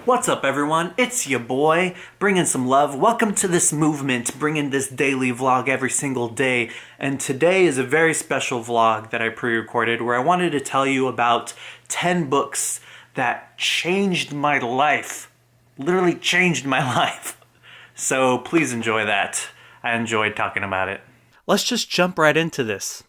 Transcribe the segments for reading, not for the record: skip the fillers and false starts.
What's up, everyone? It's your boy, bringing some love. Welcome to this movement, bringing this daily vlog every single day. And today is a very special vlog that I pre-recorded where I wanted to tell you about 10 books that changed my life. Literally changed my life. So please enjoy that. I enjoyed talking about it. Let's just jump right into this.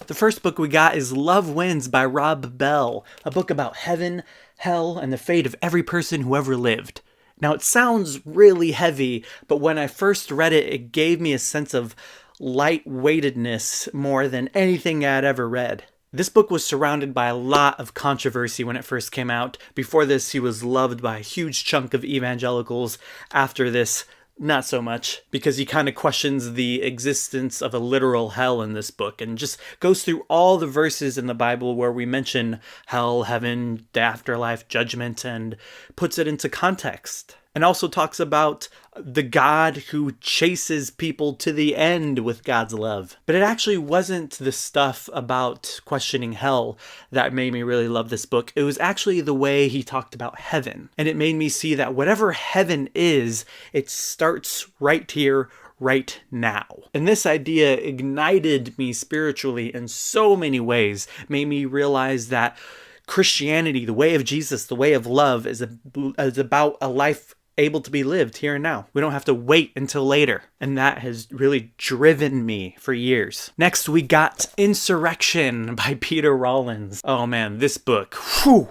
The first book we got is Love Wins by Rob Bell, a book about heaven, hell, and the fate of every person who ever lived. Now, it sounds really heavy, but when I first read it, it gave me a sense of lightweightedness more than anything I'd ever read. This book was surrounded by a lot of controversy when it first came out. Before this, he was loved by a huge chunk of evangelicals. After this, not so much, because he kind of questions the existence of a literal hell in this book and just goes through all the verses in the Bible where we mention hell, heaven, the afterlife, judgment, and puts it into context. And also talks about the God who chases people to the end with God's love. But it actually wasn't the stuff about questioning hell that made me really love this book. It was actually the way he talked about heaven. And it made me see that whatever heaven is, it starts right here, right now. And this idea ignited me spiritually in so many ways, made me realize that Christianity, the way of Jesus, the way of love, is about a life able to be lived here and now. We don't have to wait until later. And that has really driven me for years. Next, we got Insurrection by Peter Rollins. Oh man, this book. Whew!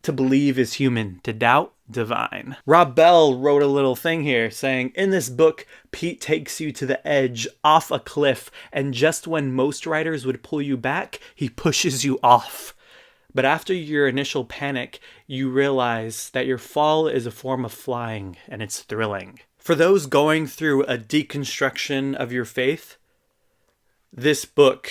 To believe is human, to doubt, divine. Rob Bell wrote a little thing here saying, in this book, Pete takes you to the edge, off a cliff, and just when most writers would pull you back, he pushes you off. But after your initial panic, you realize that your fall is a form of flying, and it's thrilling. For those going through a deconstruction of your faith, this book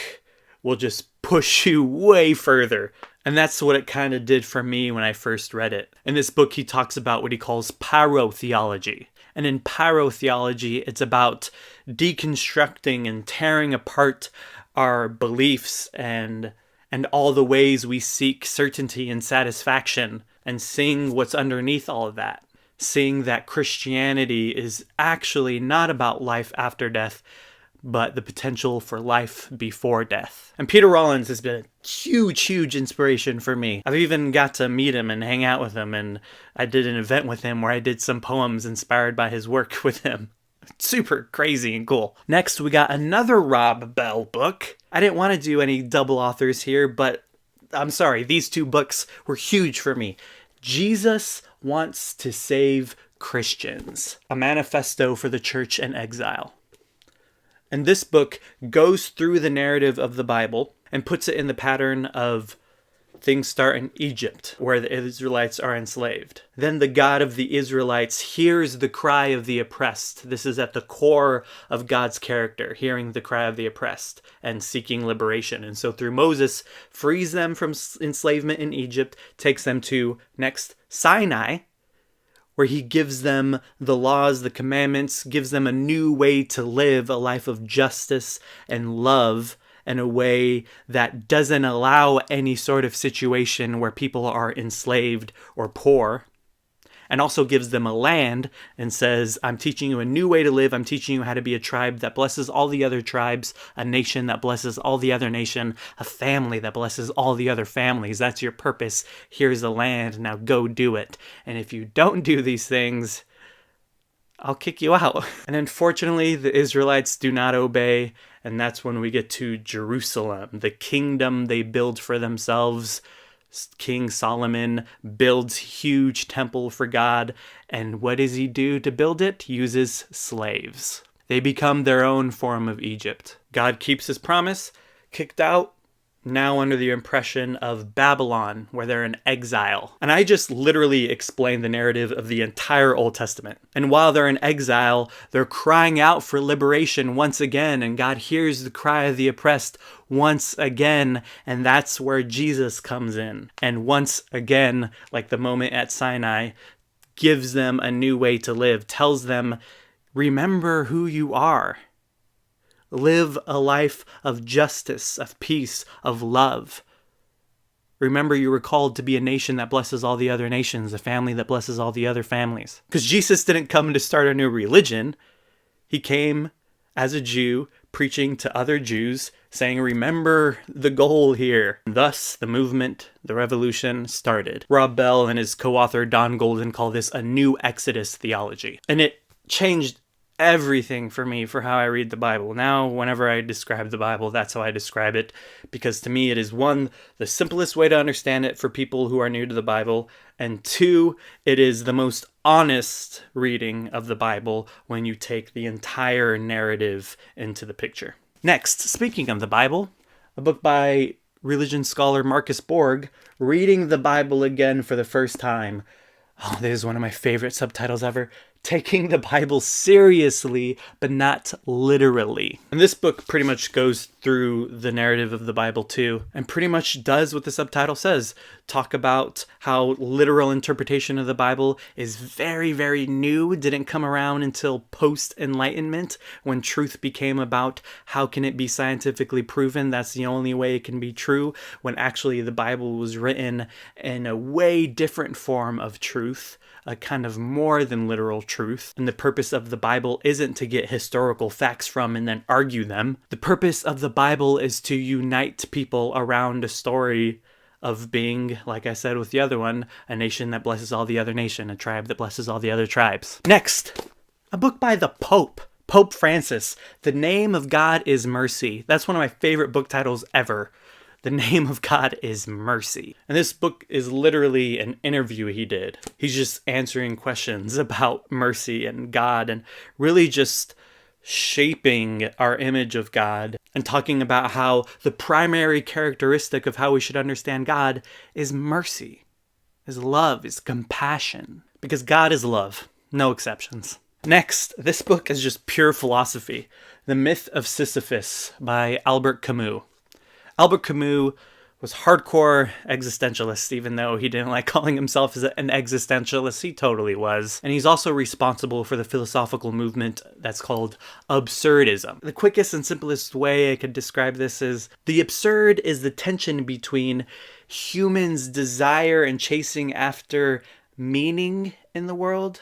will just push you way further. And that's what it kind of did for me when I first read it. In this book, he talks about what he calls pyrotheology. And in pyrotheology, it's about deconstructing and tearing apart our beliefs and all the ways we seek certainty and satisfaction, and seeing what's underneath all of that. Seeing that Christianity is actually not about life after death, but the potential for life before death. And Peter Rollins has been a huge inspiration for me. I've even got to meet him and hang out with him, and I did an event with him where I did some poems inspired by his work with him. Super crazy and cool. Next, we got another Rob Bell book. I didn't want to do any double authors here, but I'm sorry, these two books were huge for me. Jesus Wants to Save Christians, a manifesto for the church in exile. And this book goes through the narrative of the Bible and puts it in the pattern of things start in Egypt, where the Israelites are enslaved. Then the God of the Israelites hears the cry of the oppressed. This is at the core of God's character, hearing the cry of the oppressed and seeking liberation. And so through Moses, frees them from enslavement in Egypt, takes them to, next, Sinai, where he gives them the laws, the commandments, gives them a new way to live a life of justice and love, in a way that doesn't allow any sort of situation where people are enslaved or poor, and also gives them a land and says, I'm teaching you a new way to live. I'm teaching you how to be a tribe that blesses all the other tribes, a nation that blesses all the other nation, a family that blesses all the other families. That's your purpose. Here's the land. Now go do it. And if you don't do these things, I'll kick you out. And unfortunately, the Israelites do not obey. And that's when we get to Jerusalem, the kingdom they build for themselves. King Solomon builds huge temple for God. And what does he do to build it? He uses slaves. They become their own form of Egypt. God keeps his promise, kicked out, now under the impression of Babylon, where they're in exile. And I just literally explained the narrative of the entire Old Testament. And while they're in exile, they're crying out for liberation once again, and God hears the cry of the oppressed once again, and that's where Jesus comes in. And once again, like the moment at Sinai, gives them a new way to live, tells them, remember who you are. Live a life of justice, of peace, of love. Remember, you were called to be a nation that blesses all the other nations, a family that blesses all the other families. Because Jesus didn't come to start a new religion. He came as a Jew, preaching to other Jews, saying, remember the goal here. Thus, the movement, the revolution started. Rob Bell and his co-author Don Golden call this a new Exodus theology. And it changed everything for me for how I read the Bible. Now, whenever I describe the Bible, that's how I describe it, because to me it is one, the simplest way to understand it for people who are new to the Bible, and two, it is the most honest reading of the Bible when you take the entire narrative into the picture. Next, speaking of the Bible, a book by religion scholar Marcus Borg, Reading the Bible Again for the First Time. Oh, this is one of my favorite subtitles ever. Taking the Bible seriously, but not literally. And this book pretty much goes through the narrative of the Bible too, and pretty much does what the subtitle says. Talk about how literal interpretation of the Bible is very, very new, didn't come around until post-Enlightenment, when truth became about how can it be scientifically proven that's the only way it can be true, when actually the Bible was written in a way different form of truth, a kind of more than literal truth. And the purpose of the Bible isn't to get historical facts from and then argue them. The purpose of the Bible is to unite people around a story of being, like I said with the other one, a nation that blesses all the other nation, a tribe that blesses all the other tribes. Next, a book by the Pope Francis. The Name of God is Mercy. That's one of my favorite book titles ever. The Name of God is Mercy. And this book is literally an interview he did. He's just answering questions about mercy and God, and really just shaping our image of God, and talking about how the primary characteristic of how we should understand God is mercy, is love, is compassion. Because God is love, no exceptions. Next, this book is just pure philosophy. The Myth of Sisyphus by Albert Camus. Albert Camus was hardcore existentialist, even though he didn't like calling himself an existentialist. He totally was. And he's also responsible for the philosophical movement that's called absurdism. The quickest and simplest way I could describe this is the absurd is the tension between humans' desire and chasing after meaning in the world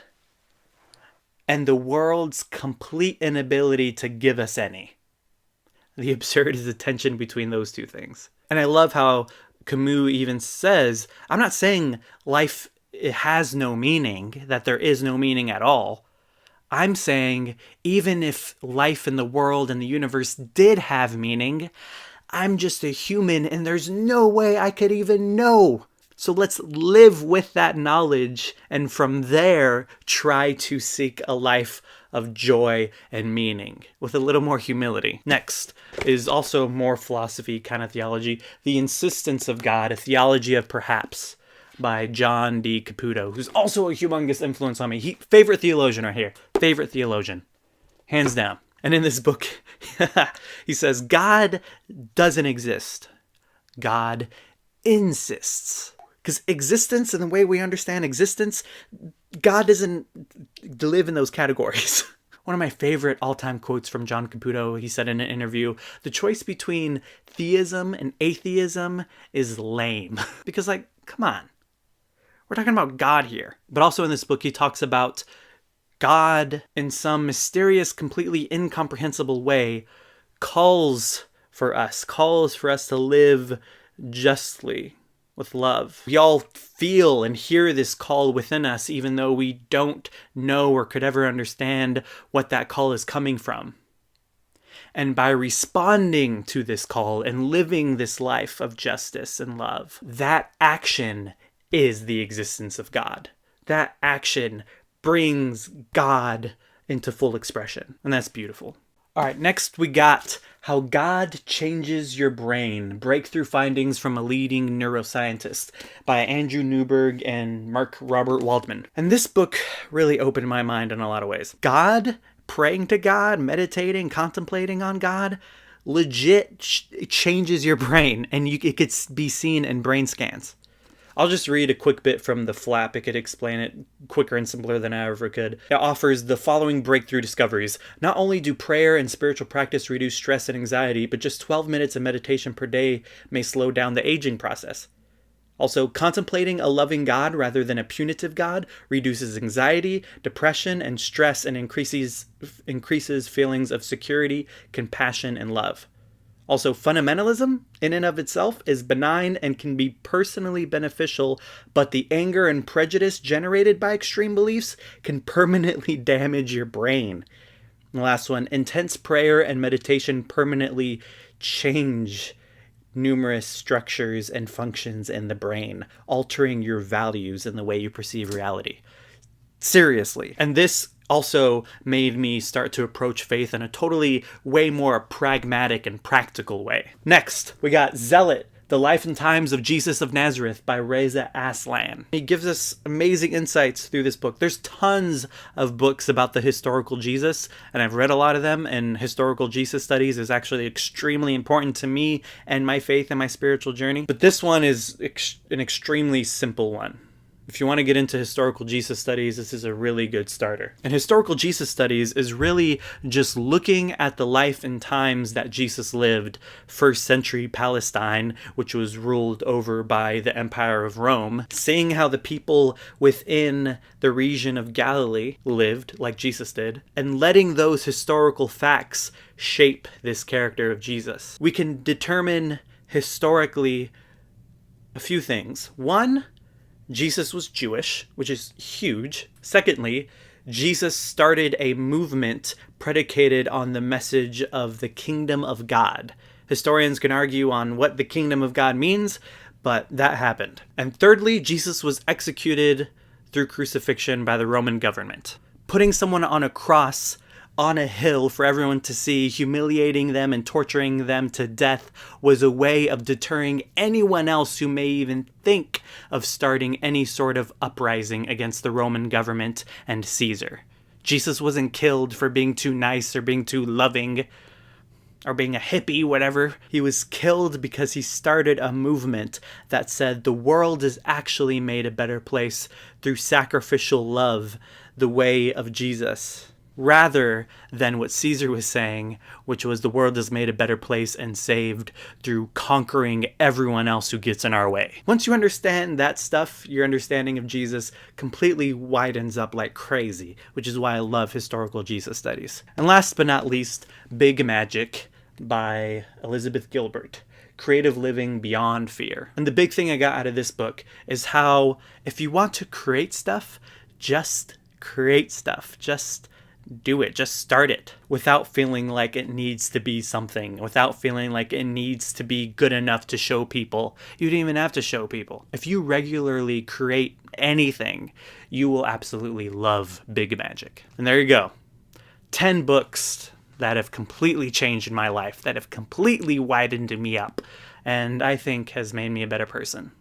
and the world's complete inability to give us any. The absurd is the tension between those two things. And I love how Camus even says, I'm not saying life has no meaning, that there is no meaning at all. I'm saying even if life in the world and the universe did have meaning, I'm just a human and there's no way I could even know. So let's live with that knowledge and from there try to seek a life of joy and meaning with a little more humility. Next is also more philosophy kind of theology, The Insistence of God, a Theology of Perhaps by John D. Caputo, who's also a humongous influence on me. Favorite theologian right here. Favorite theologian. Hands down. And in this book, he says, God doesn't exist. God insists. Because existence and the way we understand existence, God doesn't live in those categories. One of my favorite all-time quotes from John Caputo, he said in an interview, the choice between theism and atheism is lame. Because, like, come on. We're talking about God here. But also in this book, he talks about God in some mysterious, completely incomprehensible way calls for us to live justly. With love. We all feel and hear this call within us, even though we don't know or could ever understand what that call is coming from. And by responding to this call and living this life of justice and love, that action is the existence of God. That action brings God into full expression. And that's beautiful. All right, next we got How God Changes Your Brain, Breakthrough Findings from a Leading Neuroscientist by Andrew Newberg and Mark Robert Waldman. And this book really opened my mind in a lot of ways. God, praying to God, meditating, contemplating on God, legit changes your brain, and it could be seen in brain scans. I'll just read a quick bit from the flap. It could explain it quicker and simpler than I ever could. It offers the following breakthrough discoveries. Not only do prayer and spiritual practice reduce stress and anxiety, but just 12 minutes of meditation per day may slow down the aging process. Also, contemplating a loving God rather than a punitive God reduces anxiety, depression, and stress, and increases feelings of security, compassion, and love. Also, fundamentalism in and of itself is benign and can be personally beneficial, but the anger and prejudice generated by extreme beliefs can permanently damage your brain. And the last one, intense prayer and meditation permanently change numerous structures and functions in the brain, altering your values and the way you perceive reality. Seriously. And this also made me start to approach faith in a totally way more pragmatic and practical way. Next, we got Zealot, The Life and Times of Jesus of Nazareth by Reza Aslan. He gives us amazing insights through this book. There's tons of books about the historical Jesus, and I've read a lot of them, and historical Jesus studies is actually extremely important to me and my faith and my spiritual journey. But this one is an extremely simple one. If you want to get into historical Jesus studies, this is a really good starter. And historical Jesus studies is really just looking at the life and times that Jesus lived, first century Palestine, which was ruled over by the Empire of Rome, seeing how the people within the region of Galilee lived like Jesus did, and letting those historical facts shape this character of Jesus. We can determine historically a few things. One, Jesus was Jewish, which is huge. Secondly, Jesus started a movement predicated on the message of the kingdom of God. Historians can argue on what the kingdom of God means, but that happened. And thirdly, Jesus was executed through crucifixion by the Roman government. Putting someone on a cross on a hill for everyone to see, humiliating them and torturing them to death, was a way of deterring anyone else who may even think of starting any sort of uprising against the Roman government and Caesar. Jesus wasn't killed for being too nice or being too loving or being a hippie, whatever. He was killed because he started a movement that said the world is actually made a better place through sacrificial love, the way of Jesus, rather than what Caesar was saying, which was the world is made a better place and saved through conquering everyone else who gets in our way. Once you understand that stuff, your understanding of Jesus completely widens up like crazy, which is why I love historical Jesus studies. And last but not least, Big Magic by Elizabeth Gilbert. Creative Living Beyond Fear. And the big thing I got out of this book is how if you want to create stuff, just create stuff. Just do it. Just start it without feeling like it needs to be something, without feeling like it needs to be good enough to show people. You don't even have to show people. If you regularly create anything, you will absolutely love Big Magic. And there you go. 10 books that have completely changed my life, that have completely widened me up, and I think has made me a better person.